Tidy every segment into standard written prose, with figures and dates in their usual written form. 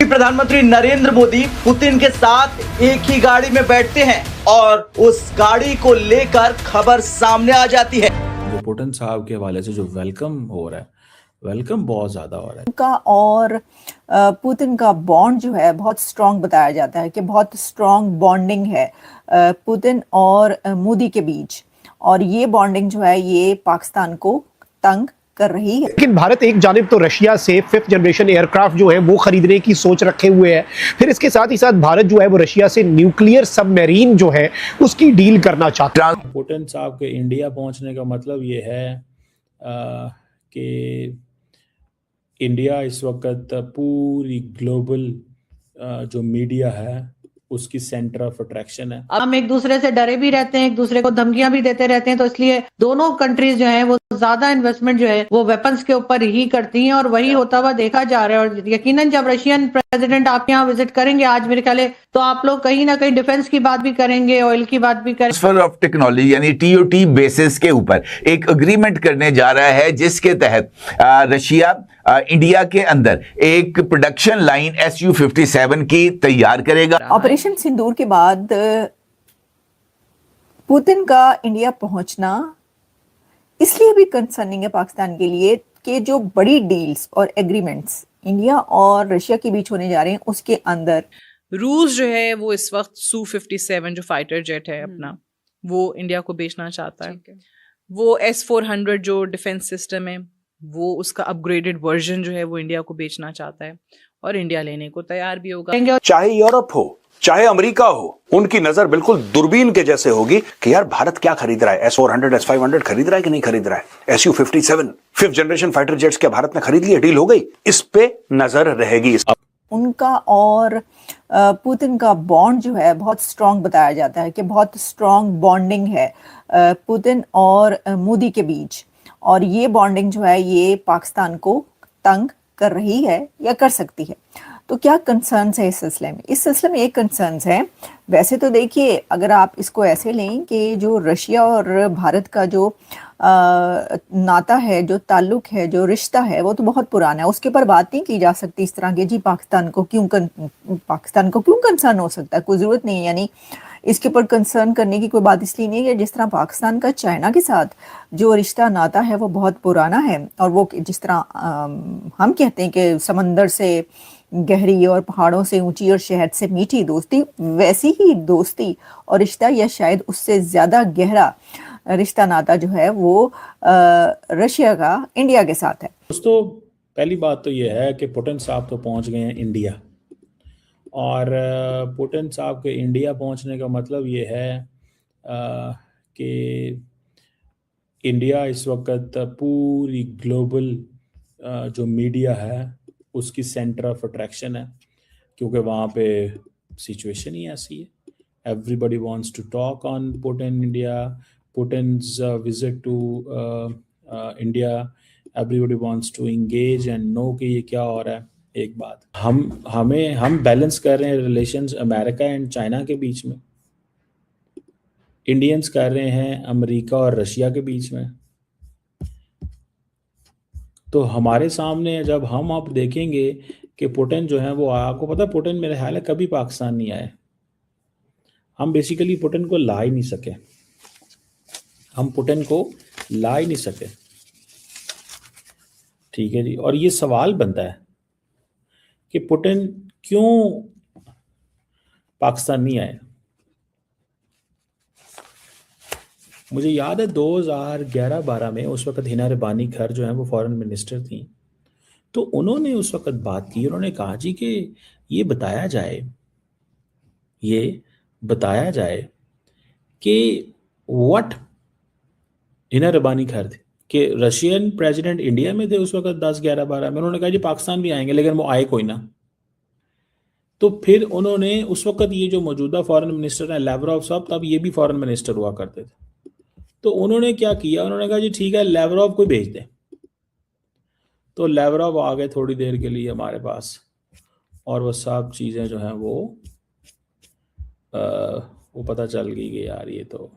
प्रधानमंत्री नरेंद्र मोदी पुतिन के साथ एक ही गाड़ी में बैठते हैं और उस गाड़ी को लेकर खबर सामने आ जाती है। जो पुतिन साहब के हवाले से जो वेलकम हो रहा है, वेलकम बहुत ज्यादा हो रहा है। उनका और पुतिन का बॉन्ड जो है बहुत स्ट्रांग बताया जाता है कि बहुत स्ट्रांग बॉन्डिंग है पुतिन और मोदी के बीच, और ये बॉन्डिंग जो है ये पाकिस्तान को तंग कर रही है। लेकिन भारत एक जानिब तो रशिया से 5th जनरेशन एयरक्राफ्ट जो है वो खरीदने की सोच रखे हुए है, फिर इसके साथ ही साथ भारत जो है वो रशिया से न्यूक्लियर सबमरीन जो है उसकी डील करना चाहता है। पुतिन साहब के इंडिया पहुंचने का मतलब ये है कि इंडिया इस वक्त पूरी ग्लोबल जो मीडिया है उसकी सेंटर ऑफ अट्रैक्शन है। हम एक दूसरे से डरे भी रहते हैं, एक दूसरे को धमकियां भी देते रहते हैं, तो इसलिए दोनों कंट्रीज जो हैं वो ज्यादा इन्वेस्टमेंट जो है वो वेपन्स के ऊपर ही करती हैं, और वही होता हुआ देखा जा रहा है। और यकीनन जब रशियन प्रेसिडेंट आपके यहाँ विजिट करेंगे आज मेरे ख्याल है, तो आप लोग कहीं ना कहीं डिफेंस की बात भी करेंगे, ऑयल की बात भी करेंगे। ट्रांसफर ऑफ टेक्नोलॉजी यानी टीओटी बेसिस के ऊपर एक एग्रीमेंट करने जा रहा है, जिसके तहत रशिया इंडिया के अंदर एक प्रोडक्शन लाइन Su-57 की तैयार करेगा। ऑपरेशन सिंदूर के बाद पुतिन का इंडिया पहुंचना इसलिए भी कंसर्निंग है पाकिस्तान के लिए कि जो बड़ी डील्स और एग्रीमेंट्स इंडिया और रशिया के बीच होने जा रहे हैं उसके अंदर रूस जो है वो इस वक्त Su-57 जो फाइटर जेट है अपना वो इंडिया को बेचना चाहता है। वो S-400 जो डिफेंस सिस्टम है वो उसका अपग्रेडेड वर्जन जो है वो इंडिया को बेचना चाहता है, और इंडिया लेने को तैयार भी होगा। चाहे यूरोप हो चाहे अमेरिका हो, उनकी नजर बिल्कुल दूरबीन के जैसे होगी कि यार भारत क्या खरीद रहा है, S-400 S-500 खरीद रहा है कि नहीं खरीद रहा है, Su-57 5th generation fighter jets क्या भारत ने खरीद लिया, डील हो गई, इस पे नजर रहेगी। उनका और पुतिन का बॉन्ड जो है बहुत स्ट्रांग बताया जाता है कि बहुत स्ट्रांग बॉन्डिंग है पुतिन और मोदी के बीच, और ये बॉन्डिंग जो है ये पाकिस्तान को तंग कर रही है या कर सकती है। तो क्या कंसर्न्स है इस सिलसिले में? इस सिलसिले में एक कंसर्न्स है, वैसे तो देखिए अगर आप इसको ऐसे लें कि जो रशिया और भारत का जो नाता है, जो ताल्लुक है, जो रिश्ता है वो तो बहुत पुराना है, उसके ऊपर बात नहीं की जा सकती इस तरह की जी पाकिस्तान को क्यों कंसर्न हो सकता है, कोई ज़रूरत नहीं है। यानी इसके ऊपर कंसर्न करने की कोई बात इसलिए नहीं है कि जिस तरह पाकिस्तान का चाइना के साथ जो रिश्ता नाता है वो बहुत पुराना है, और वो जिस तरह हम कहते हैं कि समंदर से गहरी और पहाड़ों से ऊंची और शहद से मीठी दोस्ती, वैसी ही दोस्ती और रिश्ता या शायद उससे ज़्यादा गहरा रिश्ता नाता जो है वो रशिया का इंडिया के साथ है। दोस्तों, पहली बात तो ये है कि पुतिन साहब तो पहुंच गए हैं इंडिया, और पुतिन साहब के इंडिया पहुंचने का मतलब ये है कि इंडिया इस वक्त पूरी ग्लोबल जो मीडिया है उसकी सेंटर ऑफ अट्रैक्शन है, क्योंकि वहाँ पे सिचुएशन ही ऐसी है। Everybody wants to talk on Putin India, Putin's visit to India, everybody wants to engage and know कि ये क्या हो रहा है। एक बात हम बैलेंस कर रहे हैं रिलेशंस अमेरिका एंड चाइना के बीच में, इंडियंस कर रहे हैं अमेरिका और रशिया के बीच में। तो हमारे सामने जब हम आप देखेंगे कि पुतिन जो है वो, आपको पता है पुतिन मेरे ख्याल है कभी पाकिस्तान नहीं आए, हम बेसिकली पुतिन को ला ही नहीं सके, हम पुतिन को ला ही नहीं सके, ठीक है जी। और ये सवाल बनता है कि पुतिन क्यों पाकिस्तान नहीं आए। मुझे याद है 2011-12 में उस वक्त हिना रबानी खर जो है वो फॉरेन मिनिस्टर थी, तो उन्होंने उस वक्त बात की, उन्होंने कहा जी कि ये बताया जाए कि व्हाट हिना रबानी खर थे कि रशियन प्रेसिडेंट इंडिया में थे उस वक्त 10-11-12 में, उन्होंने कहा जी पाकिस्तान भी आएंगे, लेकिन वो आए कोई ना। तो फिर उन्होंने उस वक्त ये जो मौजूदा फॉरेन मिनिस्टर हैं लैवरॉव साहब, तब ये भी फॉरेन मिनिस्टर हुआ करते थे, तो उन्होंने क्या किया, उन्होंने कहा जी ठीक है लैवरॉव को भेज दें। तो लैवरॉव आ गए थोड़ी देर के लिए हमारे पास, और वो सब चीज़ें जो हैं वो पता चल गई कि यार ये तो,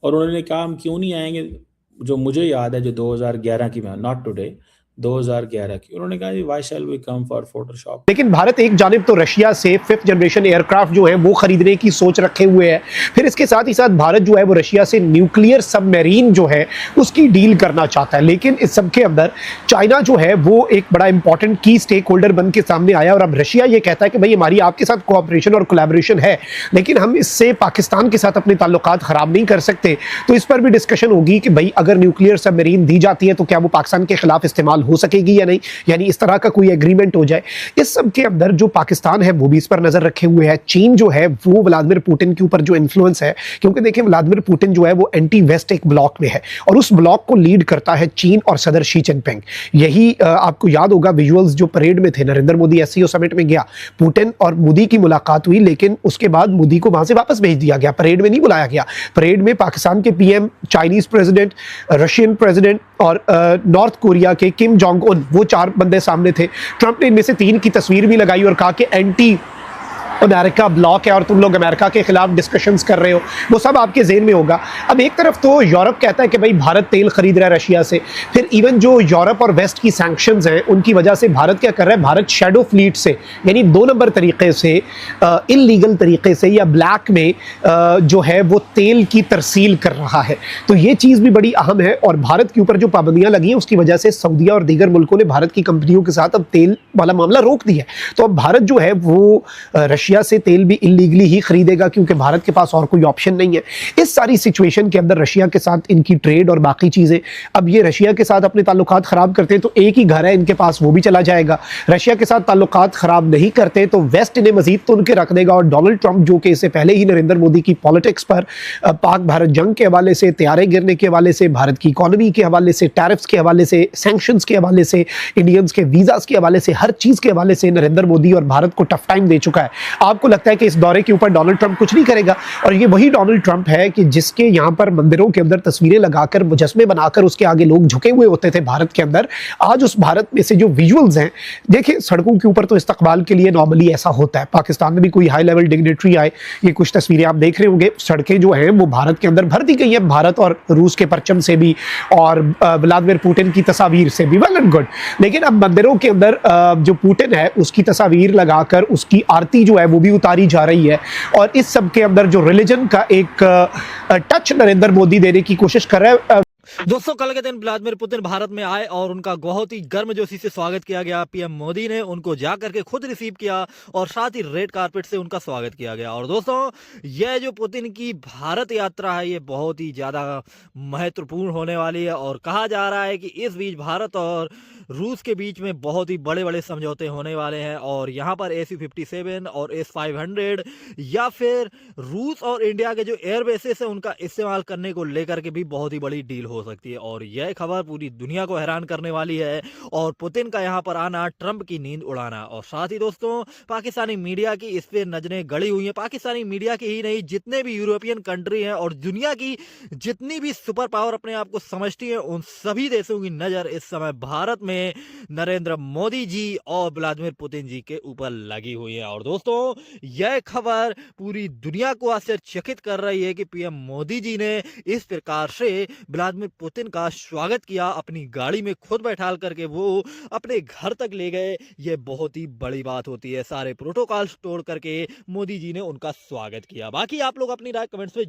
और उन्होंने कहा हम क्यों नहीं आएंगे। जो मुझे याद है जो 2011 की, मैं नॉट टुडे, 2011 की। उन्होंने कहा जी why shall we come for Photoshop. लेकिन भारत एक जानिब तो रशिया से 5th जनरेशन एयरक्राफ्ट जो है वो खरीदने की सोच रखे हुए है, फिर इसके साथ ही साथ भारत जो है वो रशिया से न्यूक्लियर सबमरीन जो है उसकी डील करना चाहता है। लेकिन इस सब के अंदर चाइना जो है वो एक बड़ा इंपॉर्टेंट की स्टेक होल्डर बन के सामने आया और अब रशिया ये कहता है कि भाई हमारी आपके साथ कोऑपरेशन और कोलैबोरेशन है, लेकिन हम इससे पाकिस्तान के साथ अपने ताल्लुकात खराब नहीं कर सकते। तो इस पर भी डिस्कशन होगी कि भाई अगर न्यूक्लियर सबमरीन दी जाती है तो क्या वो पाकिस्तान के खिलाफ इस्तेमाल हो सकेगी या नहीं, यानी इस तरह का कोई एग्रीमेंट हो जाए। इस सब के अंदर जो पाकिस्तान है वो भी इस पर नजर रखे हुए है। चीन जो है वो व्लादिमीर पुतिन के ऊपर जो इन्फ्लुएंस है, क्योंकि देखिए व्लादिमीर पुतिन जो है वो एंटी वेस्ट एक ब्लॉक में है और उस ब्लॉक को लीड करता है चीन और सदर शी जिनपिंग। यही आपको याद होगा विजुअल्स जो परेड में थे, नरेंद्र मोदी एससीओ समिट में गया, पुतिन और मोदी की मुलाकात हुई, लेकिन उसके बाद मोदी को वहां से वापस भेज दिया गया, परेड में नहीं बुलाया गया। परेड में पाकिस्तान के PM, Chinese president, Russian president और नॉर्थ कोरिया के किम जोंग उन, वो 4 बंदे सामने थे। ट्रंप ने इनमें से 3 की तस्वीर भी लगाई और कहा कि एंटी अमेरिका ब्लॉक है और तुम लोग अमेरिका के खिलाफ डिस्कशंस कर रहे हो, वो सब आपके जेहन में होगा। अब एक तरफ तो यूरोप कहता है कि भाई भारत तेल खरीद रहा है रशिया से, फिर इवन जो यूरोप और वेस्ट की सैंक्शंस हैं उनकी वजह से भारत क्या कर रहा है, भारत शैडो फ्लीट से यानी 2 नंबर तरीके से, इलीगल तरीके से या ब्लैक में जो है वो तेल की तरसील कर रहा है। तो ये चीज़ भी बड़ी अहम है और भारत के ऊपर जो पाबंदियां लगी हैं उसकी वजह से सऊदीया और दीगर मुल्कों ने भारत की कंपनियों के साथ अब तेल वाला मामला रोक दिया है। तो अब भारत जो है वो रशिया से तेल भी इलीगली ही खरीदेगा क्योंकि भारत के पास और कोई ऑप्शन नहीं है। इस सारी सिचुएशन के अंदर रशिया के साथ इनकी ट्रेड और बाकी चीजें, अब ये रशिया के साथ अपने ताल्लुकात खराब करते हैं तो एक ही घर है इनके पास, वो भी चला जाएगा। रशिया के साथ ताल्लुकात खराब नहीं करते तो वेस्ट इन्हें मजीद तो उनके रख देगा और डोनाल्ड ट्रंप जो कि इससे पहले ही नरेंद्र मोदी की पॉलिटिक्स पर, पाक भारत जंग के हवाले से, तैयारे गिरने के हवाले से, भारत की इकोनॉमी के हवाले से, टैरिफ्स के हवाले से, सैंक्शंस के हवाले से, इंडियंस के वीजास के हवाले से, हर चीज के हवाले से नरेंद्र मोदी और भारत को टफ टाइम दे चुका है। आपको लगता है कि इस दौरे के ऊपर डोनाल्ड ट्रंप कुछ नहीं करेगा? और ये वही डोनाल्ड ट्रंप है कि जिसके यहां पर मंदिरों के अंदर तस्वीरें लगाकर, मुजस्मे बनाकर उसके आगे लोग झुके हुए होते थे भारत के अंदर। आज उस भारत में से जो विजुअल्स हैं, देखिए सड़कों के ऊपर तो इस्तकबाल के लिए नॉर्मली ऐसा होता है, पाकिस्तान में भी कोई हाई लेवल डिग्नेटरी आए, ये कुछ तस्वीरें आप देख रहे होंगे, सड़कें जो हैं वो भारत के अंदर भर दी गई है, भारत और रूस के परचम से भी और व्लादिमीर पुतिन की तस्वीर से भी, वेल एंड गुड। लेकिन अब मंदिरों के अंदर जो पुतिन है उसकी तस्वीर लगाकर उसकी आरती जो है वो भी उतारी जा रही है और इस सब के अंदर जो रिलीजन का एक टच नरेंद्र मोदी देने की कोशिश कर रहा है। दोस्तों कल के दिन व्लादिमीर पुतिन भारत में आए और उनका बहुत ही गर्मजोशी से स्वागत किया गया। पीएम मोदी ने उनको जा करके खुद रिसीव किया और साथ ही रेड कारपेट से उनका स्वागत किया गया। और दोस्तों यह जो पुतिन की भारत यात्रा है ये बहुत ही ज्यादा महत्वपूर्ण होने वाली है और कहा जा रहा है कि इस बीच भारत और रूस के बीच में बहुत ही बड़े बड़े समझौते होने वाले हैं और यहाँ पर AS-57 और S-500 या फिर रूस और इंडिया के जो एयर बेसेस है उनका इस्तेमाल करने को लेकर के भी बहुत ही बड़ी डील हो सकती है। और यह खबर पूरी दुनिया को हैरान करने वाली है और पुतिन का यहाँ पर आना ट्रंप की नींद उड़ाना। और साथ ही दोस्तों पाकिस्तानी मीडिया की इस पे नजरें गड़ी हुई हैं, पाकिस्तानी मीडिया की ही नहीं जितने भी यूरोपियन कंट्री हैं और दुनिया की जितनी भी सुपर पावर अपने आप को समझती है उन सभी देशों की नजर इस समय भारत में नरेंद्र मोदी जी और व्लादिमीर पुतिन जी के ऊपर लगी हुई है। और दोस्तों यह खबर पूरी दुनिया को आश्चर्यचकित कर रही है कि पीएम मोदी जी ने इस प्रकार से व्लादिमीर पुतिन का स्वागत किया, अपनी गाड़ी में खुद बैठाल करके वो अपने घर तक ले गए। यह बहुत ही बड़ी बात होती है, सारे प्रोटोकॉल तोड़ करके मोदी जी ने उनका स्वागत किया। बाकी आप लोग अपनी राय कमेंट्स में